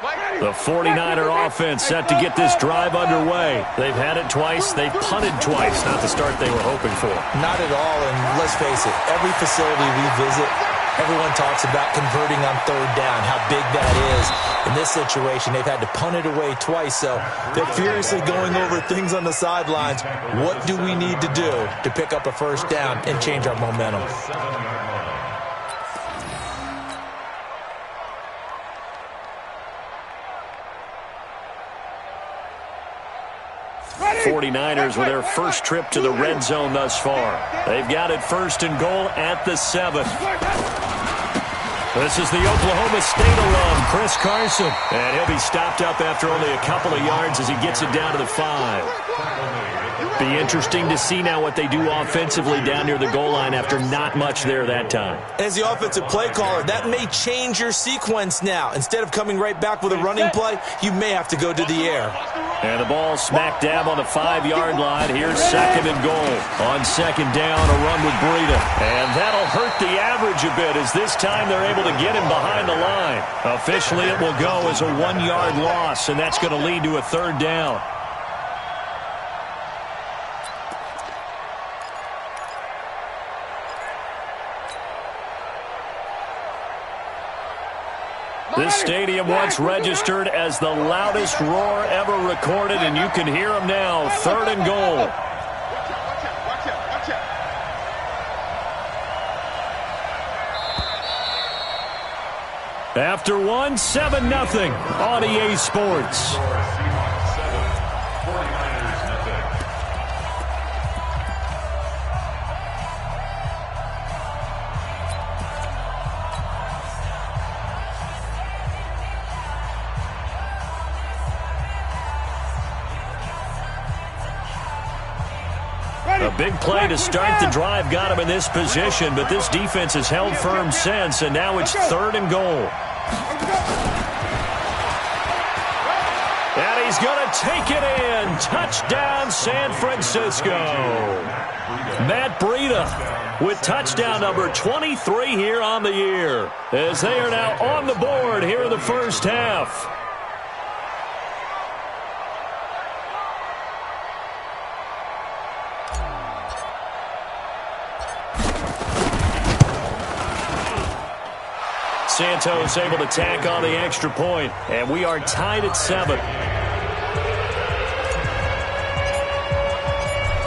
The 49er offense set to get this drive underway. They've had it twice. They've punted twice. Not the start they were hoping for. Not at all, and let's face it, every facility we visit, everyone talks about converting on third down, how big that is. In this situation, they've had to punt it away twice, so they're furiously going over things on the sidelines. What do we need to do to pick up a first down and change our momentum? 49ers with their first trip to the red zone thus far. They've got it first and goal at the 7. This is the Oklahoma State alum, Chris Carson. And he'll be stopped up after only a couple of yards as he gets it down to the 5. Be interesting to see now what they do offensively down near the goal line after not much there that time. As the offensive play caller, that may change your sequence now. Instead of coming right back with a running play, you may have to go to the air. And the ball smack dab on the 5-yard line. Here's second and goal. On second down, a run with Breida. And that'll hurt the average a bit as this time they're able to get him behind the line. Officially, it will go as a 1-yard loss, and that's going to lead to a third down. This stadium once registered as the loudest roar ever recorded, and you can hear them now. Third and goal. After one, 7-0 on EA Sports. A big play to start the drive got him in this position, but this defense has held firm since, and now it's third and goal. And he's going to take it in. Touchdown, San Francisco. Matt Breida with touchdown number 23 here on the year, as they are now on the board here in the first half. Santos able to tack on the extra point, and we are tied at 7.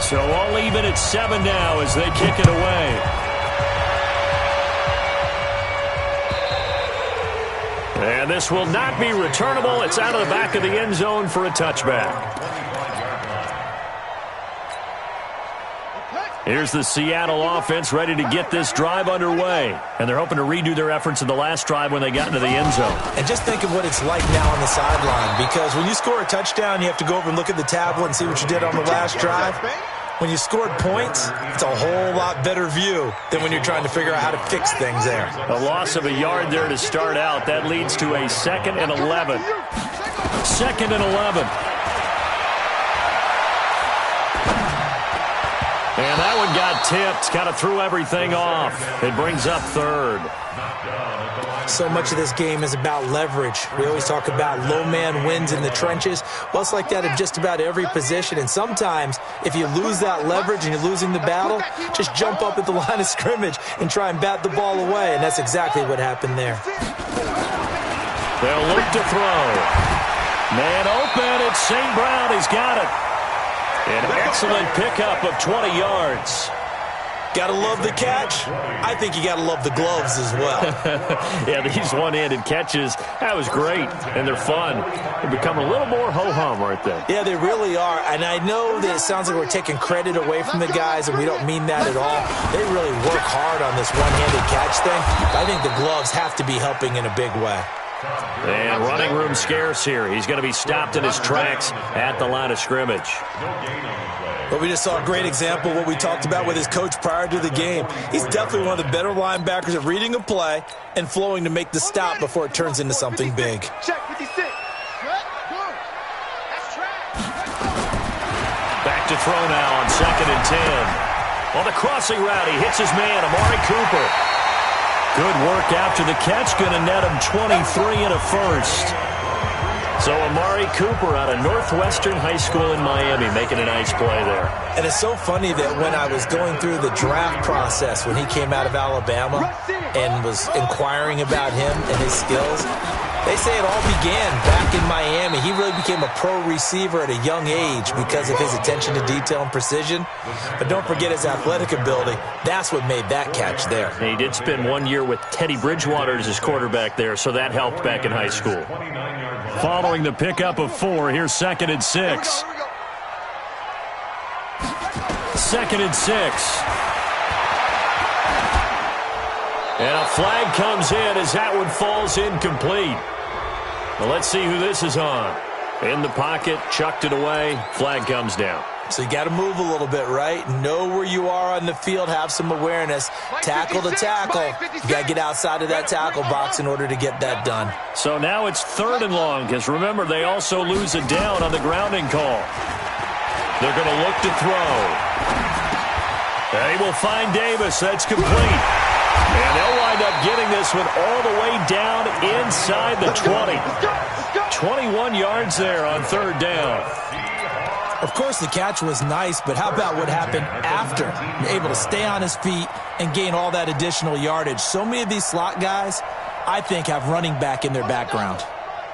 So all even at 7 now as they kick it away. And this will not be returnable. It's out of the back of the end zone for a touchback. Here's the Seattle offense ready to get this drive underway. And they're hoping to redo their efforts in the last drive when they got into the end zone. And just think of what it's like now on the sideline. Because when you score a touchdown, you have to go over and look at the tablet and see what you did on the last drive. When you scored points, it's a whole lot better view than when you're trying to figure out how to fix things there. A loss of a yard there to start out. That leads to a 2nd and 11. 2nd and 11. And that one got tipped, kind of threw everything off. It brings up third. So much of this game is about leverage. We always talk about low man wins in the trenches. Well, it's like that in just about every position. And sometimes, if you lose that leverage and you're losing the battle, just jump up at the line of scrimmage and try and bat the ball away. And that's exactly what happened there. They'll look to throw. Man open, it's St. Brown. He's got it. An excellent pickup of 20 yards. Gotta love the catch. I think you gotta love the gloves as well. Yeah, these one-handed catches, that was great, and they're fun. They become a little more ho-hum, aren't they? Yeah, they really are, and I know that it sounds like we're taking credit away from the guys, and we don't mean that at all. They really work hard on this one-handed catch thing, but I think the gloves have to be helping in a big way. And running room scarce here. He's going to be stopped in his tracks at the line of scrimmage. But we just saw a great example of what we talked about with his coach prior to the game. He's definitely one of the better linebackers at reading a play and flowing to make the stop before it turns into something big. Back to throw now on 2nd and 10. On the crossing route, he hits his man, Amari Cooper. Good work after the catch, going to net him 23 and a first. So Amari Cooper out of Northwestern High School in Miami making a nice play there. And it's so funny that when I was going through the draft process when he came out of Alabama and was inquiring about him and his skills, they say it all began back in Miami. He really became a pro receiver at a young age because of his attention to detail and precision. But don't forget his athletic ability. That's what made that catch there. He did spend 1 year with Teddy Bridgewater as his quarterback there, so that helped back in high school. Following the pickup of 4, here's 2nd and 6. 2nd and 6. And a flag comes in as that one falls incomplete. Well, let's see who this is on. In the pocket, chucked it away, flag comes down. So you got to move a little bit, right? Know where you are on the field, have some awareness. Tackle to tackle. You got to get outside of that tackle box in order to get that done. So now it's 3rd and long, because remember, they also lose a down on the grounding call. They're going to look to throw. They will find Davis. That's complete. And they'll wind up getting this one all the way down inside the 20. 21 yards there on 3rd down. Of course, the catch was nice, but how about what happened after? You're able to stay on his feet and gain all that additional yardage. So many of these slot guys, I think, have running back in their background.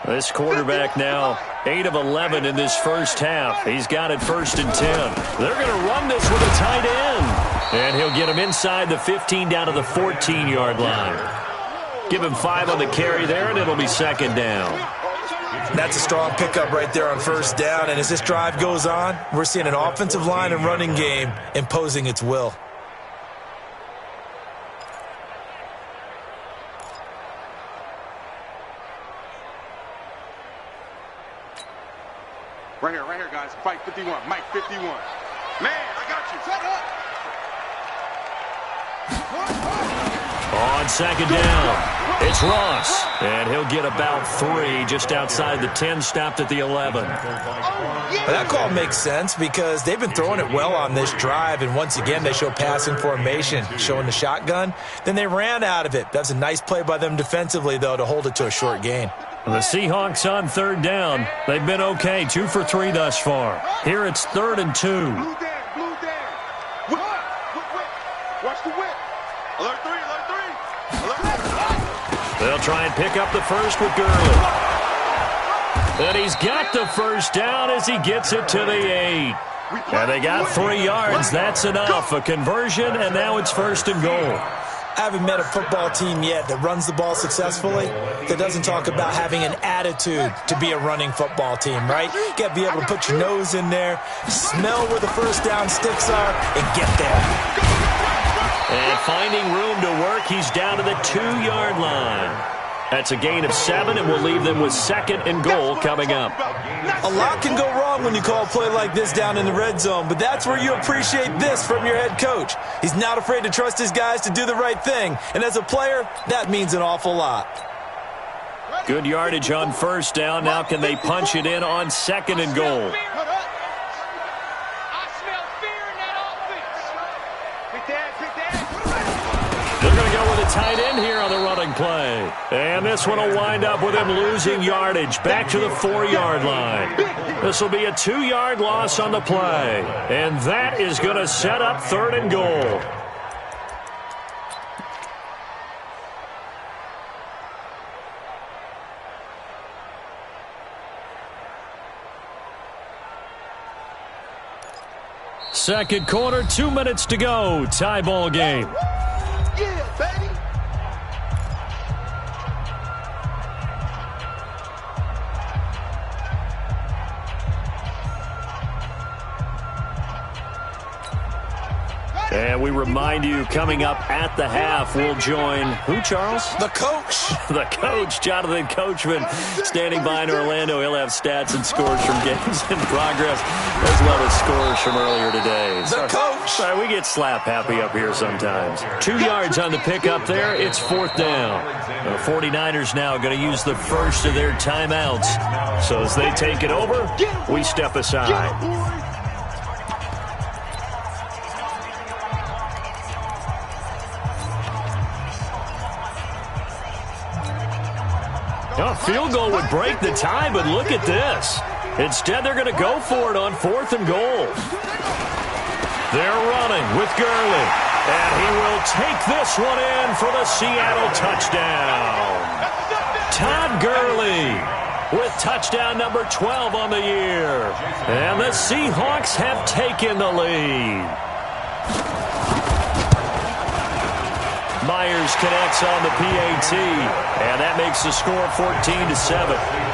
This quarterback now 8 of 11 in this first half. He's got it 1st and 10. They're going to run this with a tight end. And he'll get him inside the 15 down to the 14-yard line. Give him 5 on the carry there, and it'll be 2nd down. That's a strong pickup right there on 1st down. And as this drive goes on, we're seeing an offensive line and running game imposing its will. Right here, guys. Fight 51. Mike 51. Man, I got you. Set up. On 2nd down, it's Ross. And he'll get about 3 just outside the 10, stopped at the 11. That call makes sense because they've been throwing it well on this drive, and once again they show passing formation, showing the shotgun. Then they ran out of it. That's a nice play by them defensively, though, to hold it to a short gain. The Seahawks on 3rd down. They've been okay, 2 for 3 thus far. Here it's 3rd and 2. Blue down. Whip. Watch the whip. Alert 3. They'll try and pick up the first with Gurley. And he's got the 1st down as he gets it to the 8. And they got 3 yards. That's enough. A conversion, and now it's 1st and goal. I haven't met a football team yet that runs the ball successfully that doesn't talk about having an attitude to be a running football team, right? You got to be able to put your nose in there, smell where the 1st down sticks are, and get there. And finding room to work, he's down to the 2-yard line. That's a gain of 7, and we'll leave them with 2nd and goal coming up. A lot can go wrong when you call a play like this down in the red zone, but that's where you appreciate this from your head coach. He's not afraid to trust his guys to do the right thing, and as a player, that means an awful lot. Good yardage on 1st down. Now can they punch it in on 2nd and goal? They're going to go with a tight end here on the running play. And this one will wind up with him losing yardage back to the 4-yard line. This will be a 2-yard loss on the play. And that is going to set up 3rd and goal. Second quarter, 2 minutes to go. Tie ball game. Yeah, baby. And we remind you, coming up at the half, we'll join who, Charles? The coach. The coach, Jonathan Coachman, standing by in Orlando. He'll have stats and scores from games in progress, as well as scores from earlier today. The coach. Sorry, we get slap happy up here sometimes. 2 yards on the pickup there. It's 4th down. The 49ers now going to use the first of their timeouts. So as they take it over, we step aside. A field goal would break the tie, but look at this. Instead, they're going to go for it on 4th and goal. They're running with Gurley. And he will take this one in for the Seattle touchdown. Todd Gurley with touchdown number 12 on the year. And the Seahawks have taken the lead. Myers connects on the PAT, and that makes the score 14-7.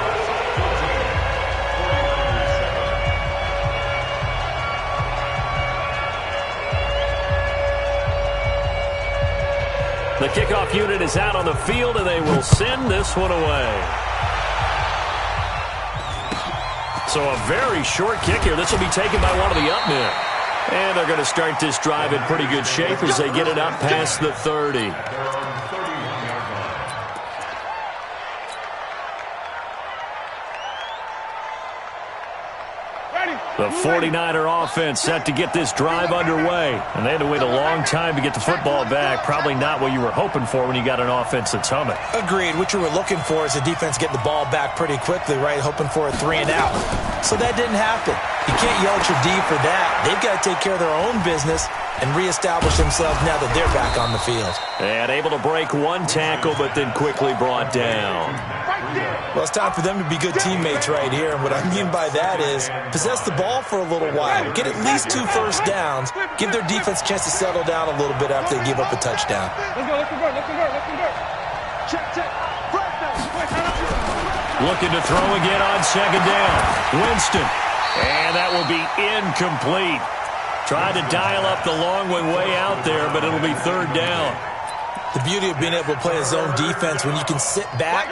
The kickoff unit is out on the field, and they will send this one away. So a very short kick here. This will be taken by one of the up men. And they're going to start this drive in pretty good shape as they get it up past the 30. The 49er offense set to get this drive underway. And they had to wait a long time to get the football back. Probably not what you were hoping for when you got an offense that's humming. Agreed. What you were looking for is the defense getting the ball back pretty quickly, right? Hoping for a 3 and out. So that didn't happen. You can't yell at your D for that. They've got to take care of their own business and reestablish themselves now that they're back on the field. And able to break one tackle, but then quickly brought down. Well, it's time for them to be good teammates right here. And what I mean by that is possess the ball for a little while. Get at least 2 first downs. Give their defense a chance to settle down a little bit after they give up a touchdown. Let's go, let's convert, let's convert, let's convert. Check, check. Looking to throw again on 2nd down. Winston. And that will be incomplete. Tried to dial up the long one way out there, but it'll be 3rd down. The beauty of being able to play a zone defense when you can sit back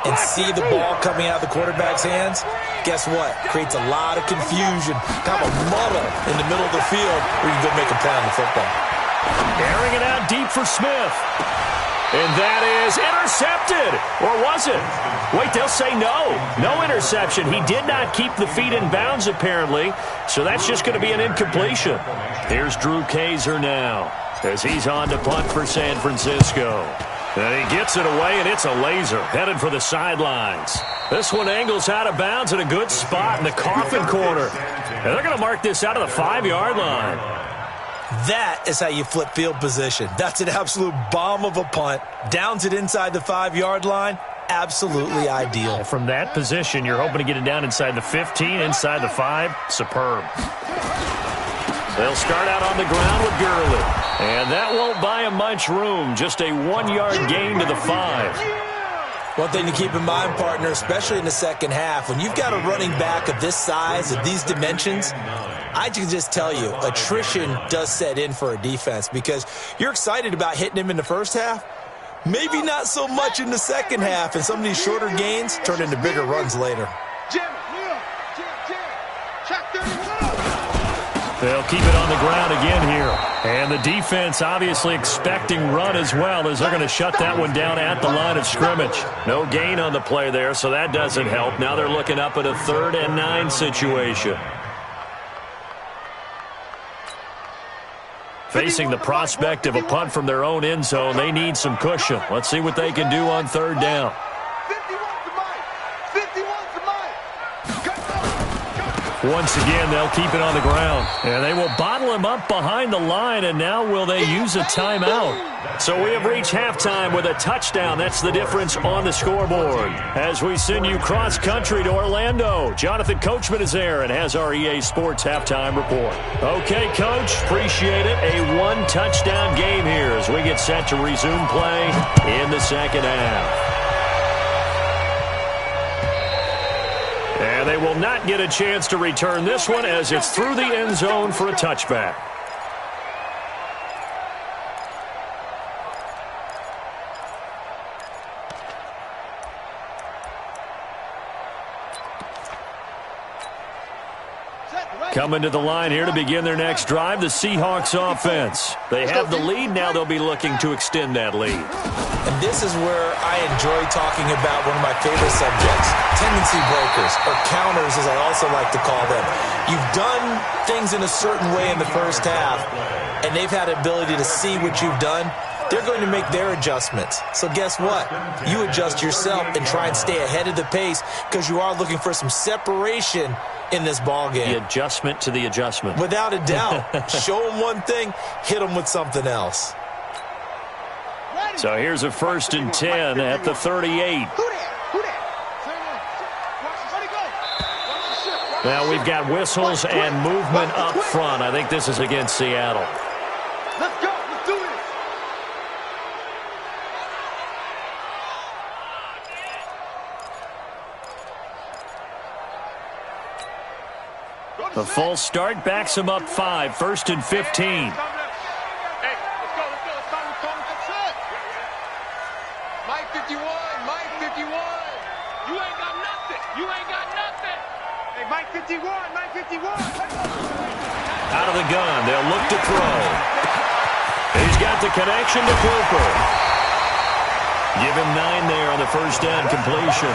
and see the ball coming out of the quarterback's hands, guess what? Creates a lot of confusion, kind of a muddle in the middle of the field where you can go make a play on the football. Airing it out deep for Smith. And that is intercepted. Or was it? Wait, they'll say no. No interception. He did not keep the feet in bounds, apparently. So that's just going to be an incompletion. Here's Drew Kaiser now as he's on to punt for San Francisco. And he gets it away, and it's a laser headed for the sidelines. This one angles out of bounds at a good spot in the coffin corner. And they're going to mark this out of the 5-yard line. That is how you flip field position. That's an absolute bomb of a punt. Downs it inside the 5-yard line. Absolutely ideal. From that position, you're hoping to get it down inside the 15, inside the 5. Superb. They'll start out on the ground with Gurley. And that won't buy him much room. Just a 1-yard gain to the 5. One thing to keep in mind, partner, especially in the second half, when you've got a running back of this size, of these dimensions, I can just tell you, attrition does set in for a defense because you're excited about hitting him in the first half. Maybe not so much in the second half, and some of these shorter gains turn into bigger runs later. They'll keep it on the ground again here. And the defense obviously expecting run as well as they're going to shut that one down at the line of scrimmage. No gain on the play there, so that doesn't help. Now they're looking up at a 3rd and 9 situation. Facing the prospect of a punt from their own end zone, they need some cushion. Let's see what they can do on 3rd down. Once again, they'll keep it on the ground. And they will bottle him up behind the line, and now will they use a timeout? So we have reached halftime with a touchdown. That's the difference on the scoreboard. As we send you cross-country to Orlando, Jonathan Coachman is there and has our EA Sports halftime report. Okay, Coach, appreciate it. A 1-touchdown game here as we get set to resume play in the second half. And they will not get a chance to return this one as it's through the end zone for a touchback. Coming to the line here to begin their next drive, the Seahawks offense. They have the lead. Now they'll be looking to extend that lead. And this is where I enjoy talking about one of my favorite subjects, tendency breakers, or counters as I also like to call them. You've done things in a certain way in the first half, and they've had the ability to see what you've done they're going to make their adjustments. So guess what? You adjust yourself and try and stay ahead of the pace because you are looking for some separation in this ball game. The adjustment to the adjustment. Without a doubt. Show them one thing, hit them with something else. So here's a 1st and 10 at the 38. Now we've got whistles and movement up front. I think this is against Seattle. Let's go. Let's do this. The full start backs him up 5, 1st and 15. Mike 51, Mike 51. You ain't got nothing. You ain't got nothing. Hey, Mike 51, Mike 51. Out of the gun, they'll look to throw. He's got the connection to Cooper. Give him 9 there on the first down completion.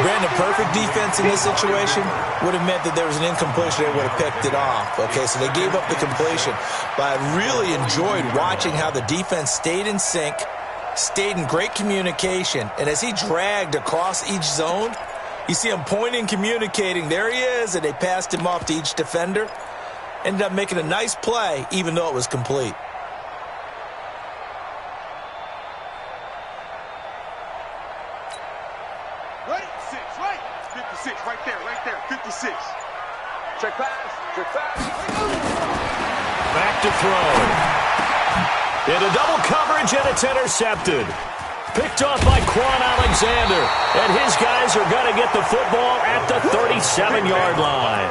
Brandon, perfect defense in this situation would have meant that there was an incompletion. They would have picked it off. Okay, so they gave up the completion. But I really enjoyed watching how the defense stayed in sync, stayed in great communication, and as he dragged across each zone, you see him pointing, communicating. There he is, and they passed him off to each defender. Ended up making a nice play, even though it was complete. Ready? 6, right? 56, right there, 56. Check pass. Back to throw. Into double coverage, and it's intercepted. Picked off by Quan Alexander. And his guys are going to get the football at the 37-yard line.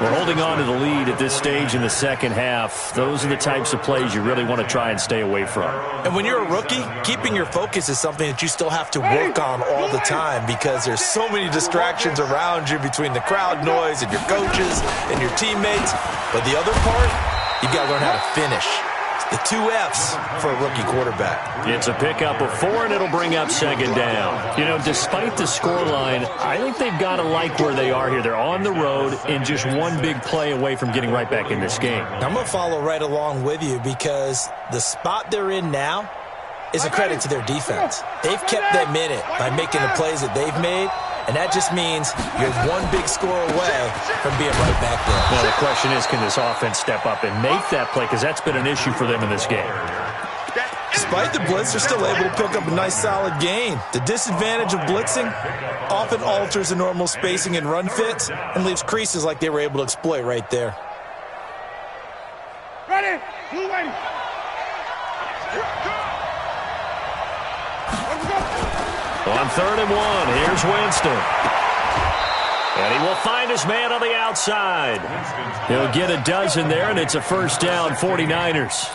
We're holding on to the lead at this stage in the second half. Those are the types of plays you really want to try and stay away from. And when you're a rookie, keeping your focus is something that you still have to work on all the time because there's so many distractions around you between the crowd noise and your coaches and your teammates. But the other part, you've got to learn how to finish. The 2 F's for a rookie quarterback. It's a pickup of 4, and it'll bring up 2nd down. You know, despite the scoreline, I think they've got to like where they are here. They're on the road and just one big play away from getting right back in this game. I'm going to follow right along with you because the spot they're in now is a credit to their defense. They've kept them in it by making the plays that they've made, and that just means you're one big score away from being right back there. Well, the question is, can this offense step up and make that play? Because that's been an issue for them in this game. Despite the blitz, they're still able to pick up a nice, solid gain. The disadvantage of blitzing often alters the normal spacing and run fits and leaves creases like they were able to exploit right there. Ready? Blue ready. On 3rd and 1, here's Winston. And he will find his man on the outside. He'll get a dozen there, and it's a 1st down, 49ers.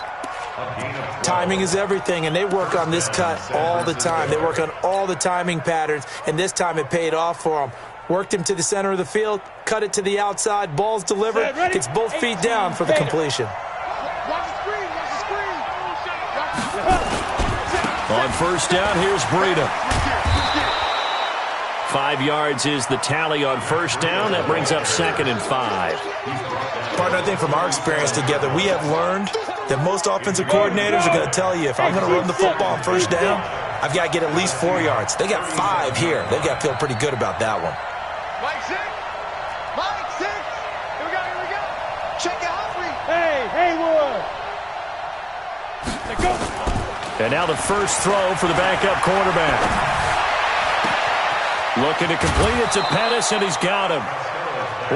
Timing is everything, and they work on this cut all the time. They work on all the timing patterns, and this time it paid off for them. Worked him to the center of the field, cut it to the outside, ball's delivered, gets both feet down for the completion. On 1st down, here's Breida. 5 yards is the tally on 1st down. That brings up 2nd and 5. Partner, I think from our experience together, we have learned that most offensive coordinators are going to tell you, if I'm going to run the football on 1st down, I've got to get at least 4 yards. They got 5 here. They've got to feel pretty good about that one. Mike 6. Mike 6. Here we go. Check it out, Hey, Haywood. Let's go. And now the first throw for the backup quarterback. Looking to complete it to Pettis, and he's got him.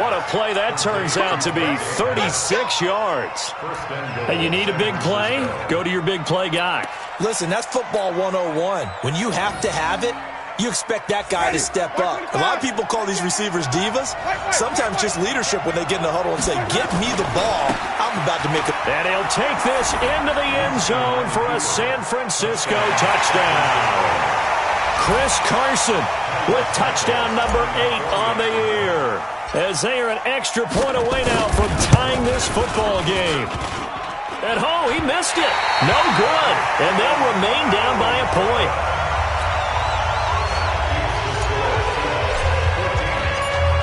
What a play that turns out to be, 36 yards. And you need a big play? Go to your big play guy. Listen, that's football 101. When you have to have it, you expect that guy to step up. A lot of people call these receivers divas. Sometimes just leadership when they get in the huddle and say, get me the ball. I'm about to make it. And he'll take this into the end zone for a San Francisco touchdown. Chris Carson with touchdown number 8 on the year, as they are an extra point away now from tying this football game. And he missed it. No good. And they'll remain down by a point.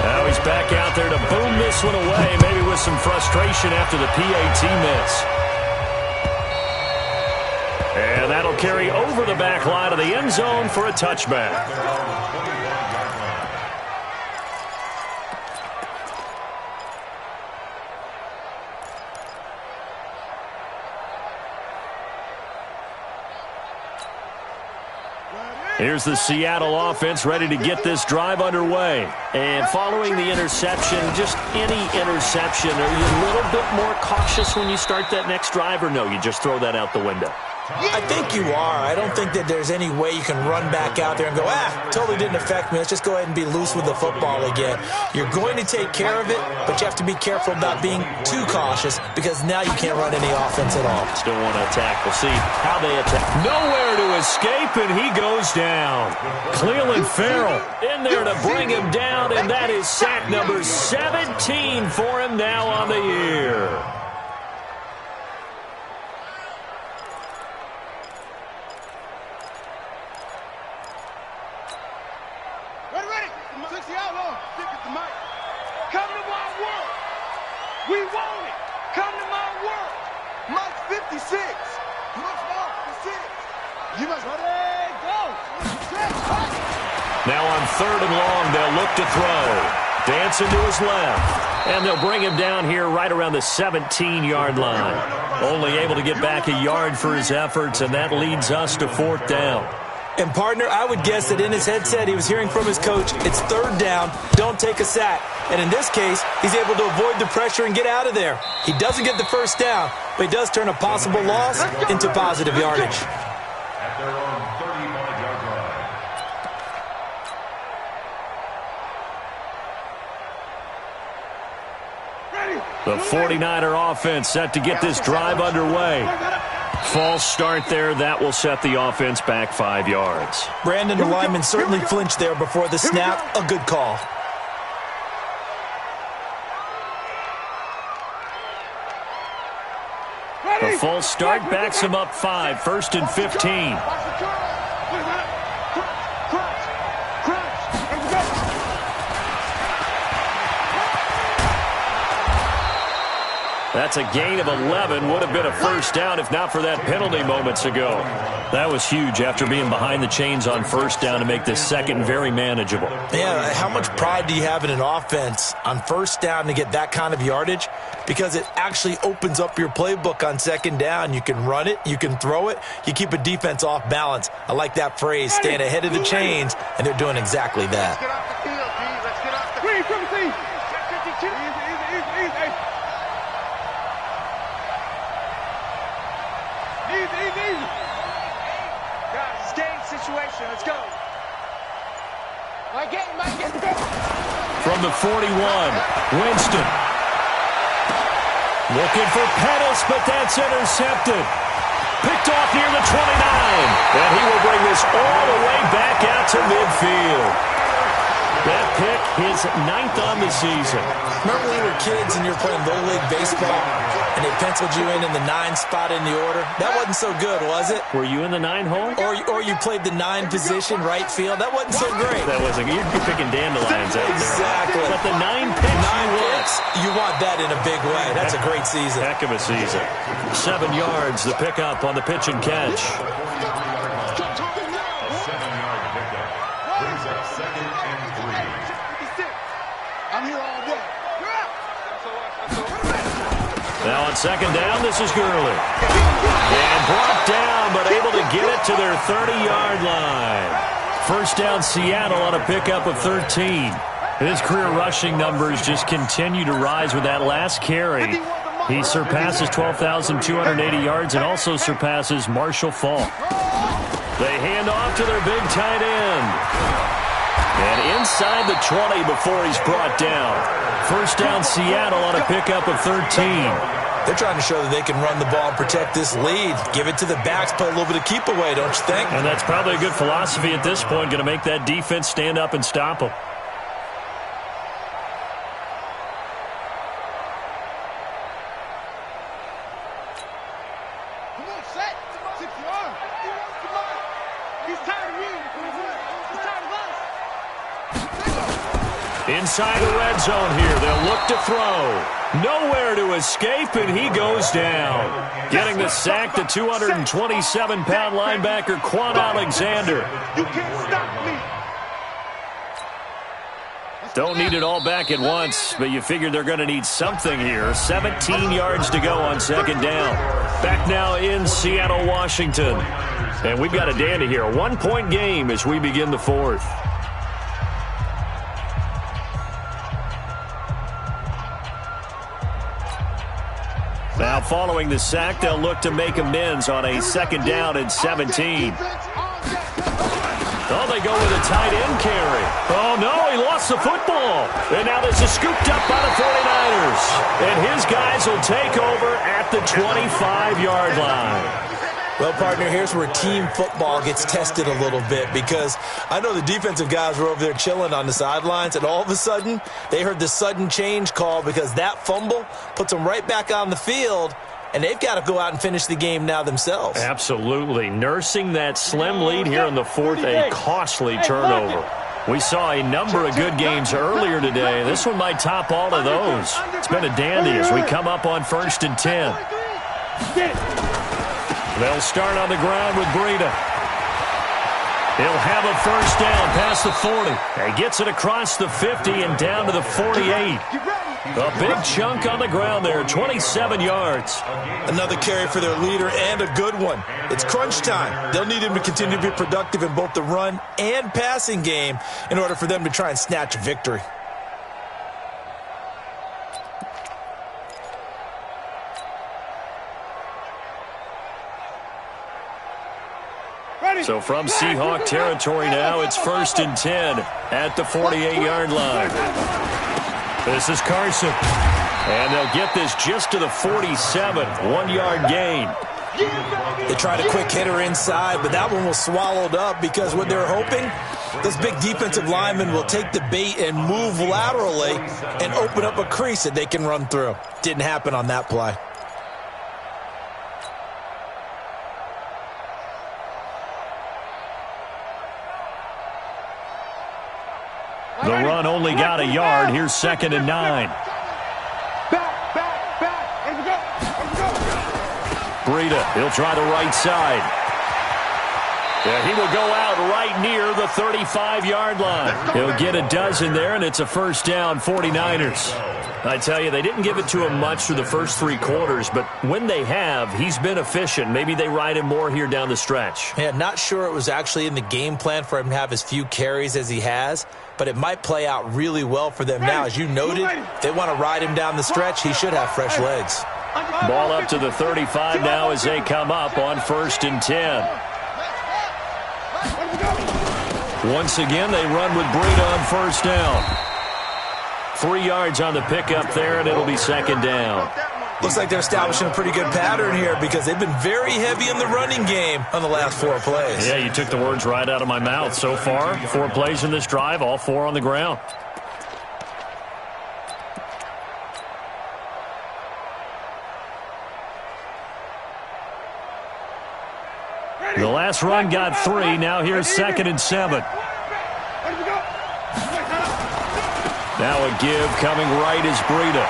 Now he's back out there to boom this one away, maybe with some frustration after the PAT miss. And that'll carry over the back line of the end zone for a touchback. Here's the Seattle offense ready to get this drive underway. And following the interception, just any interception, are you a little bit more cautious when you start that next drive, or no, you just throw that out the window? I think you are. I don't think that there's any way you can run back out there and go, totally didn't affect me. Let's just go ahead and be loose with the football again. You're going to take care of it, but you have to be careful about being too cautious because now you can't run any offense at all. Still want to attack. We'll see how they attack. Nowhere to escape, and he goes down. Cleveland Farrell in there to bring him down, and that is sack number 17 for him now on the year. Come to my world. We want it. Come to my world. Mike's 56. Mike's 56. You must let it go. Now on 3rd and long, they'll look to throw. Dancing to his left. And they'll bring him down here right around the 17-yard line. Only able to get back a yard for his efforts, and that leads us to 4th down. And, partner, I would guess that in his headset he was hearing from his coach, it's 3rd down, don't take a sack. And in this case, he's able to avoid the pressure and get out of there. He doesn't get the 1st down, but he does turn a possible loss into positive yardage. The 49er offense set to get this drive underway. False start there. That will set the offense back 5 yards. Brandon, the lineman certainly flinched there before the snap. A good call. The false start backs him up 5. 1st and 15. That's a gain of 11. Would have been a 1st down if not for that penalty moments ago. That was huge after being behind the chains on 1st down to make this 2nd very manageable. Yeah, how much pride do you have in an offense on 1st down to get that kind of yardage? Because it actually opens up your playbook on 2nd down. You can run it, you can throw it, you keep a defense off balance. I like that phrase, staying ahead of the chains, and they're doing exactly that. Let's get off the field, G. Let's get off the field. Easy. Guys, game situation. Let's go. Mike, get. From the 41, Winston. Looking for Pettis, but that's intercepted. Picked off near the 29. And he will bring this all the way back out to midfield. That pick, his 9th on the season. Remember when we were kids and you were playing Little League Baseball and they penciled you in the 9 spot in the order? That wasn't so good, was it? Were you in the 9 hole? Or you played the 9 position, right field? That wasn't so great. That wasn't. You're picking dandelions out there. Exactly. But the 9 picks, 9 picks, you want that in a big way. That's a great season. Heck of a season. 7 yards, the pickup on the pitch and catch. Now on 2nd down, this is Gurley. And brought down, but able to get it to their 30-yard line. 1st down, Seattle on a pickup of 13. His career rushing numbers just continue to rise with that last carry. He surpasses 12,280 yards and also surpasses Marshall Faulk. They hand off to their big tight end. And inside the 20 before he's brought down. 1st down, Seattle on a pickup of 13. They're trying to show that they can run the ball and protect this lead. Give it to the backs, play a little bit of keep away, don't you think? And that's probably a good philosophy at this point, going to make that defense stand up and stop them. Come on, set. 6 yards. Come on. He's tired of you. He's tired of us. Inside the red zone here. They'll look to throw. Nowhere to escape, and he goes down. Getting the sack, the 227-pound linebacker, Quan Alexander. You can't stop me. Don't need it all back at once, but you figure they're going to need something here. 17 yards to go on second down. Back now in Seattle, Washington. And we've got a dandy here. A one-point game as we begin the fourth. Now following the sack, they'll look to make amends on a second down and 17. Oh, they go with a tight end carry. Oh, no, he lost the football. And now this is scooped up by the 49ers. And his guys will take over at the 25-yard line. Well, partner, here's where team football gets tested a little bit, because I know the defensive guys were over there chilling on the sidelines, and all of a sudden they heard the sudden change call because that fumble puts them right back on the field, and they've got to go out and finish the game now themselves. Absolutely. Nursing that slim lead here in the fourth, a costly turnover. We saw a number of good games earlier today. This one might top all of those. It's been a dandy as we come up on 1st and 10. They'll start on the ground with Breida. He'll have a first down past the 40. He gets it across the 50 and down to the 48. A big chunk on the ground there, 27 yards. Another carry for their leader, and a good one. It's crunch time. They'll need him to continue to be productive in both the run and passing game in order for them to try and snatch a victory. So from Seahawk territory now, it's 1st and 10 at the 48-yard line. This is Carson. And they'll get this just to the 47, 1-yard gain. They tried a quick hitter inside, but that one was swallowed up because what they're hoping, this big defensive lineman will take the bait and move laterally and open up a crease that they can run through. Didn't happen on that play. The run only got a yard. Here's 2nd and 9. Breida, he'll try the right side. Yeah, he will go out right near the 35-yard line. He'll get a dozen there, and it's a first down, 49ers. I tell you, they didn't give it to him much through the first 3 quarters, but when they have, he's been efficient. Maybe they ride him more here down the stretch. Yeah, not sure it was actually in the game plan for him to have as few carries as he has, but it might play out really well for them now. As you noted, if they want to ride him down the stretch, he should have fresh legs. Ball up to the 35 now as they come up on 1st and 10. Once again, they run with Breida on first down. 3 yards on the pickup there, and it'll be 2nd down. Looks like they're establishing a pretty good pattern here because they've been very heavy in the running game on the last 4 plays. Yeah, you took the words right out of my mouth. So far, 4 plays in this drive, all 4 on the ground. The last run got 3. Now here's 2nd and 7. Now a give coming right is Breida.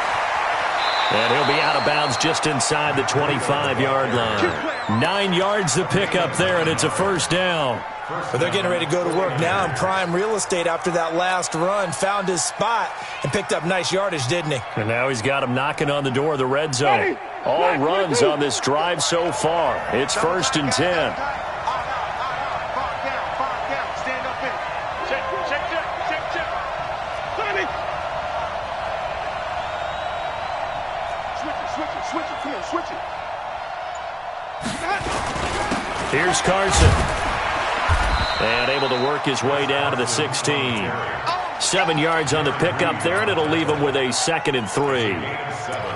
And he'll be out of bounds just inside the 25-yard line. 9 yards to pick up there, and it's a first down. But they're getting ready to go to work now in prime real estate after that last run. Found his spot and picked up nice yardage, didn't he? And now he's got him knocking on the door of the red zone. All runs on this drive so far. It's 1st and 10. Here's Carson. And able to work his way down to the 16. 7 yards on the pickup there, and it'll leave him with a 2nd and 3.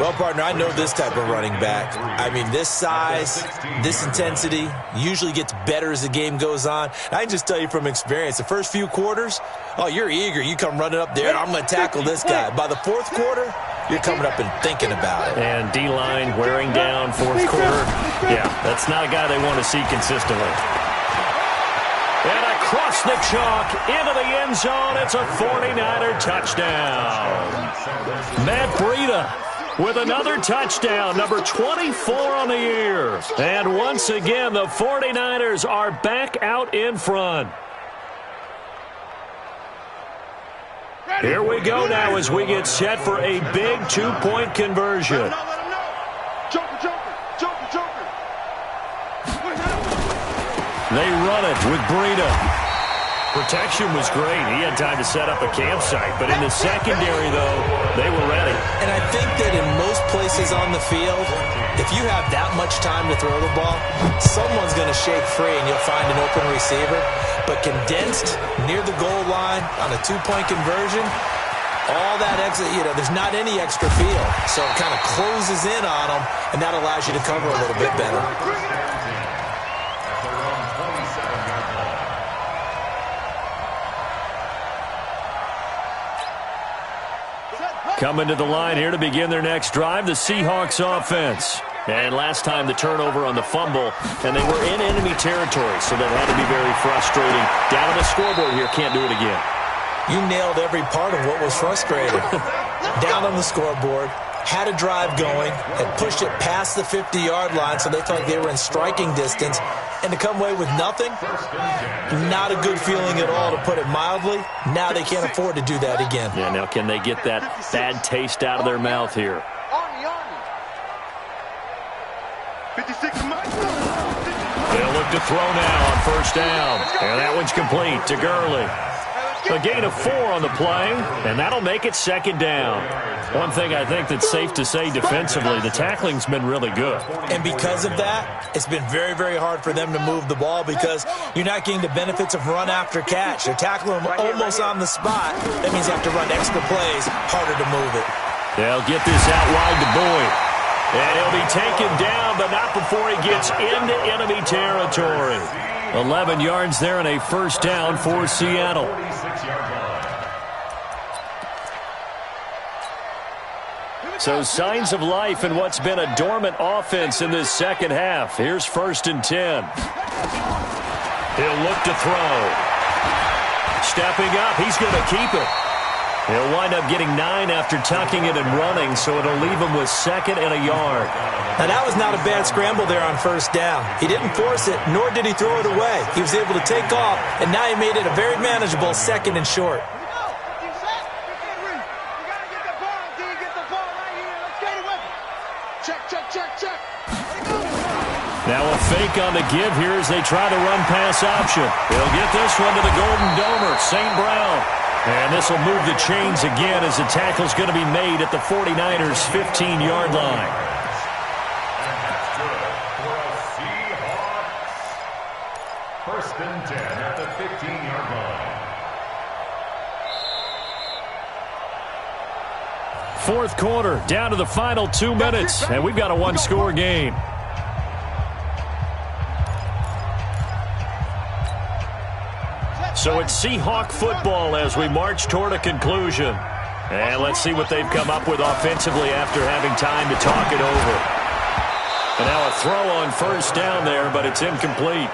Well, partner, I know this type of running back. I mean, this size, this intensity usually gets better as the game goes on. I can just tell you from experience, the first few quarters, oh, you're eager. You come running up there, I'm going to tackle this guy. By the 4th quarter, you're coming up and thinking about it. And D-line wearing down 4th quarter. Yeah, that's not a guy they want to see consistently. And a across the chalk, into the end zone. It's a 49er touchdown. Matt Breida with another touchdown, number 24 on the year. And once again, the 49ers are back out in front. Here we go now as we get set for a big two-point conversion. They run it with Breida. Protection was great. He had time to set up a campsite. But in the secondary, though, they were ready. And I think that in most places on the field, if you have that much time to throw the ball, someone's going to shake free and you'll find an open receiver. But condensed near the goal line on a two-point conversion, all that extra, there's not any extra field. So it kind of closes in on them, and that allows you to cover a little bit better. Coming to the line here to begin their next drive, the Seahawks offense. And last time the turnover on the fumble, and they were in enemy territory, so that had to be very frustrating. Down on the scoreboard here, can't do it again. You nailed every part of what was frustrating. Down on the scoreboard, had a drive going, had pushed it past the 50-yard line, so they thought they were in striking distance, and to come away with nothing, not a good feeling at all, to put it mildly. Now they can't afford to do that again. Yeah, now can they get that bad taste out of their mouth here? 56. They'll look to throw now on first down. And that one's complete to Gurley. A gain of 4 on the play, and that'll make it second down. One thing I think that's safe to say defensively, the tackling's been really good. And because of that, it's been very, very hard for them to move the ball because you're not getting the benefits of run after catch. They're tackling them almost on the spot. That means you have to run extra plays, harder to move it. They'll get this out wide to Boyd. And he'll be taken down, but not before he gets into enemy territory. 11 yards there and a first down for Seattle. So signs of life in what's been a dormant offense in this second half. Here's 1st and 10. He'll look to throw. Stepping up, he's going to keep it. He'll wind up getting 9 after tucking it and running, so it'll leave him with 2nd and a yard. Now, that was not a bad scramble there on first down. He didn't force it, nor did he throw it away. He was able to take off, and now he made it a very manageable 2nd and short. Now a fake on the give here as they try to run pass option. They'll get this one to the Golden Domer, St. Brown. And this will move the chains again as the tackle's going to be made at the 49ers' 15-yard line. First and 10 at the 15-yard line. Fourth quarter, down to the final 2 minutes, and we've got a one-score game. So it's Seahawk football as we march toward a conclusion. And let's see what they've come up with offensively after having time to talk it over. And now a throw on first down there, but it's incomplete.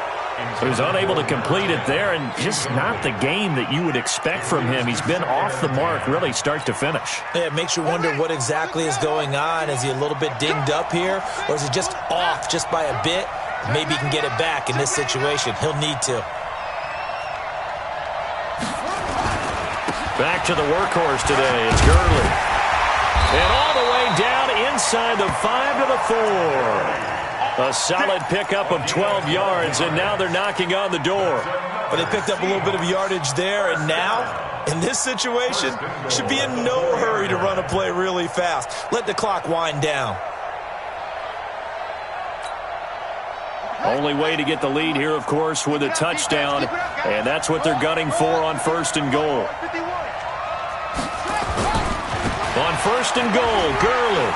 He was unable to complete it there, and just not the game that you would expect from him. He's been off the mark really start to finish. Yeah, it makes you wonder what exactly is going on. Is he a little bit dinged up here, or is he just off just by a bit? Maybe he can get it back in this situation. He'll need to. Back to the workhorse today. It's Gurley. And all the way down inside the 5 to the 4. A solid pickup of 12 yards, and now they're knocking on the door. But they picked up a little bit of yardage there, and now, in this situation, should be in no hurry to run a play really fast. Let the clock wind down. Only way to get the lead here, of course, with a touchdown, and that's what they're gunning for on 1st and goal. On 1st and goal, Gurley.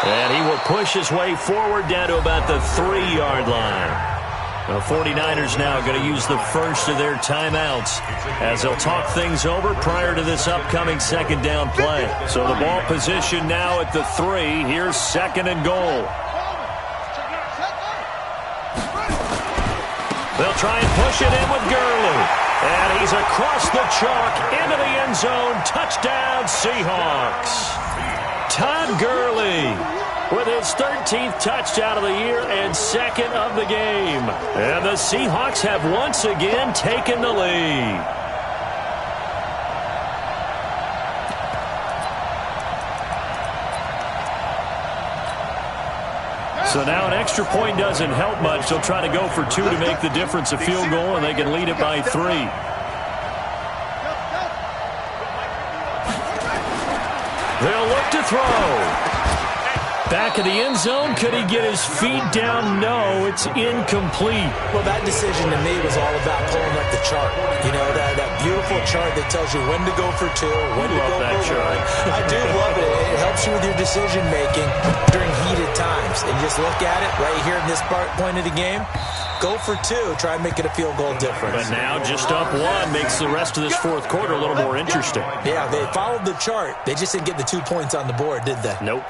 And he will push his way forward down to about the 3-yard line. The 49ers now going to use the first of their timeouts as they'll talk things over prior to this upcoming second down play. So the ball position now at the 3. Here's 2nd and goal. They'll try and push it in with Gurley. And he's across the chalk into the end zone. Touchdown, Seahawks. Todd Gurley with his 13th touchdown of the year and second of the game. And the Seahawks have once again taken the lead. So now an extra point doesn't help much. They'll try to go for 2 to make the difference a field goal, and they can lead it by 3. They'll look to throw. Back in the end zone. Could he get his feet down? No, it's incomplete. Well, that decision to me was all about pulling up the chart. You know, that beautiful chart that tells you when to go for 2, when to go for 1. I do love it. It helps you with your decision-making during heated times. And just look at it right here in this point of the game. Go for 2. Try and make it a field goal difference. But now just up 1 makes the rest of this fourth quarter a little more interesting. Yeah, they followed the chart. They just didn't get the 2 points on the board, did they? Nope.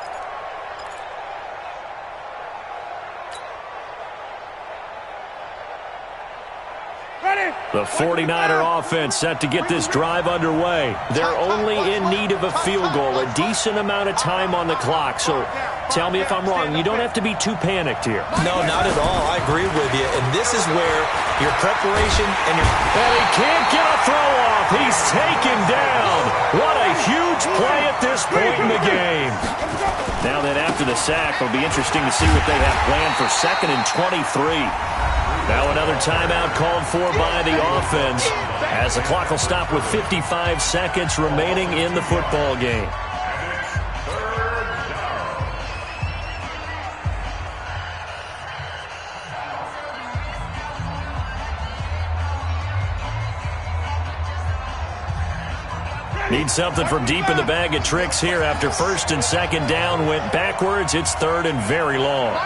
The 49er offense set to get this drive underway. They're only in need of a field goal, a decent amount of time on the clock. So tell me if I'm wrong. You don't have to be too panicked here. No, not at all. I agree with you. And this is where your preparation and your... And he can't get a throw off. He's taken down. What a huge play at this point in the game. Now that after the sack, it'll be interesting to see what they have planned for 2nd and 23. Now another timeout called for by the offense as the clock will stop with 55 seconds remaining in the football game. Need something from deep in the bag of tricks here after 1st and 2nd down went backwards. It's 3rd and very long.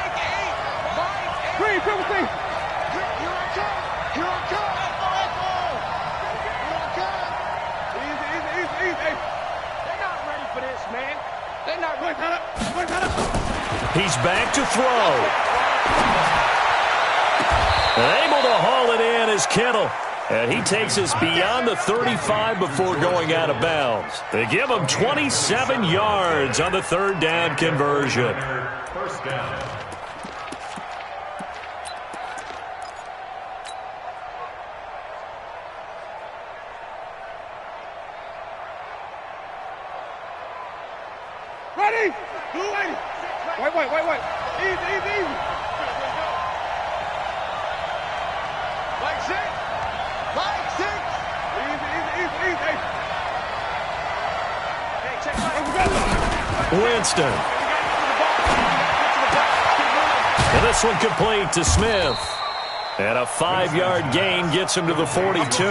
He's back to throw. Able to haul it in is Kittle. And he takes us beyond the 35 before going out of bounds. They give him 27 yards on the 3rd down conversion. First down. Ready? Wait. Easy. Like 6. Easy. Hey, check Winston. And this one complete to Smith. And a 5-yard gain gets him to the 42.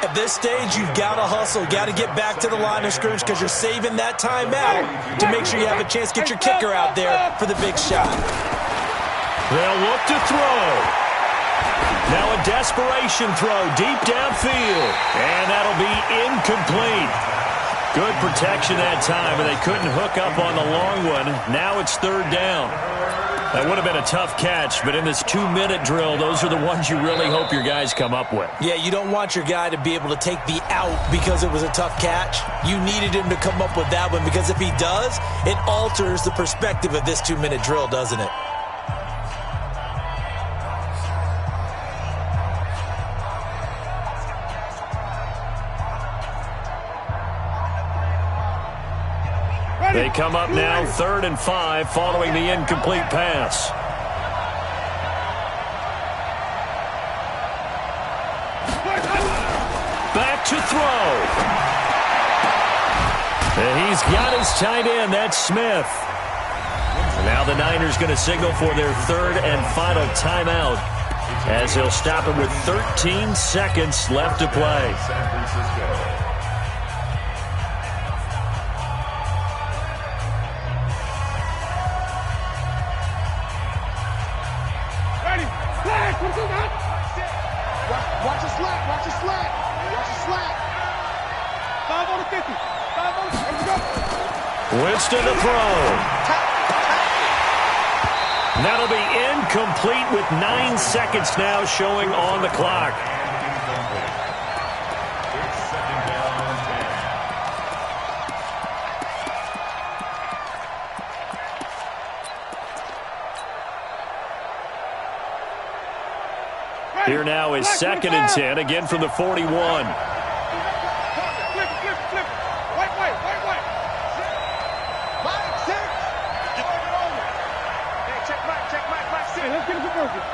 At this stage, you've got to hustle, got to get back to the line of scrimmage because you're saving that timeout to make sure you have a chance to get your kicker out there for the big shot. They'll look to throw. Now a desperation throw deep downfield. And that'll be incomplete. Good protection that time, and they couldn't hook up on the long one. Now it's 3rd down. That would have been a tough catch, but in this 2-minute drill, those are the ones you really hope your guys come up with. Yeah, you don't want your guy to be able to take the out because it was a tough catch. You needed him to come up with that one because if he does, it alters the perspective of this 2-minute drill, doesn't it? They come up now 3rd and 5 following the incomplete pass. Back to throw. And he's got his tight end. That's Smith. Now the Niners going to signal for their 3rd and final timeout as he'll stop it with 13 seconds left to play. San Francisco. Watch the slack. 5 on the 50. 5 on the 50. Let's go. Winston to throw. That'll be incomplete with 9 seconds now showing on the clock. It's second down and 10. Here now is second and 10, again from the 41. Let's get it to Murphy.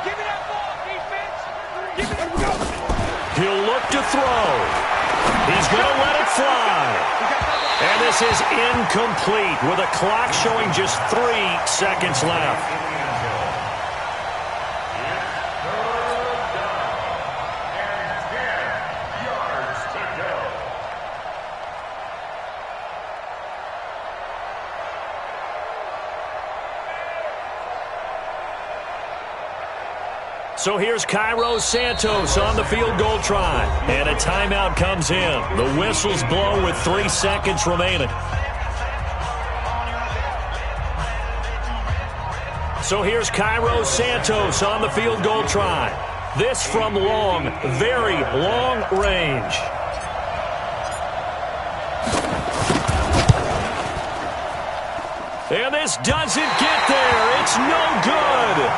Give me that ball, defense. Give me that ball. He'll look to throw. He's going to let it fly. And this is incomplete with a clock showing just 3 seconds left. So here's Cairo Santos on the field goal try. And a timeout comes in. The whistle's blown with 3 seconds remaining. So here's Cairo Santos on the field goal try. This from long, very long range. And this doesn't get there. It's no good.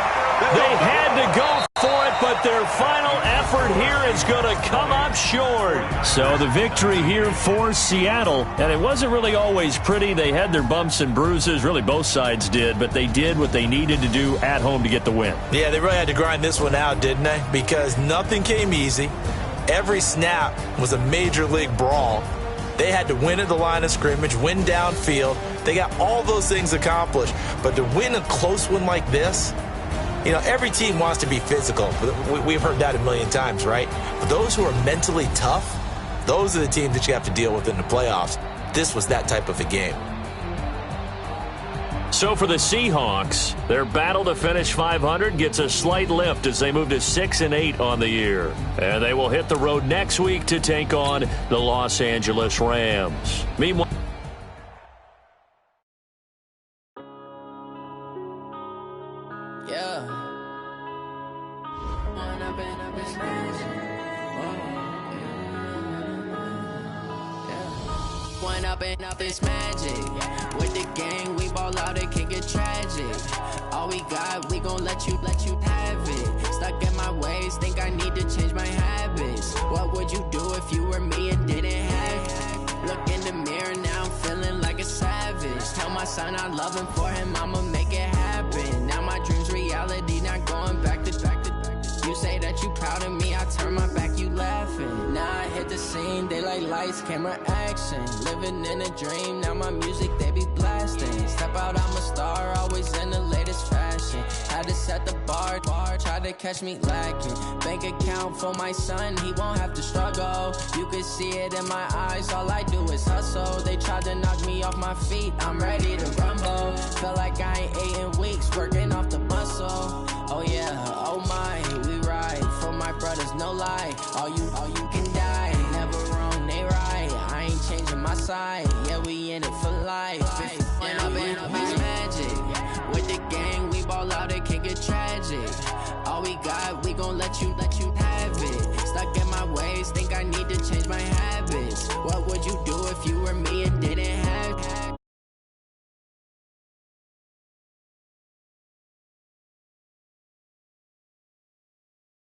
They had to go for it, but their final effort here is going to come up short. So the victory here for Seattle, and it wasn't really always pretty. They had their bumps and bruises, really both sides did, but they did what they needed to do at home to get the win. Yeah, they really had to grind this one out, didn't they? Because nothing came easy. Every snap was a major league brawl. They had to win at the line of scrimmage, win downfield. They got all those things accomplished. But to win a close one like this, you know, every team wants to be physical. We've heard that a million times, right? But those who are mentally tough, those are the teams that you have to deal with in the playoffs. This was that type of a game. So for the Seahawks, their battle to finish 500 gets a slight lift as they move to 6-8 on the year. And they will hit the road next week to take on the Los Angeles Rams. Meanwhile, up this magic. With the gang, we ball out, it can get tragic. All we got, we gon' let you have it. Stuck in my ways, think I need to change my habits. What would you do if you were me and didn't have it? Look in the mirror, now I'm feeling like a savage. Tell my son I love him, for him I'ma make it happen. Now my dream's reality, not going back to. You say that you proud of me, I turn my back, you laughing. Now I hit the scene, they like lights, camera, action. Living in a dream, now my music, they be blasting. Step out, I'm a star, always in the latest fashion. Had to set the bar, try to catch me lacking. Bank account for my son, he won't have to struggle. You can see it in my eyes, all I do is hustle. They tried to knock me off my feet, I'm ready to rumble. Feel like I ain't ate in weeks, working off the muscle. Oh yeah, oh my, we ride for my brothers, no lie. All you can die, never wrong, they right. I ain't changing my side, yeah, we in it for life. When up it's magic. With the gang, we ball out, it can get tragic. All we got, we gon' let you have it. Stuck in my ways, think I need to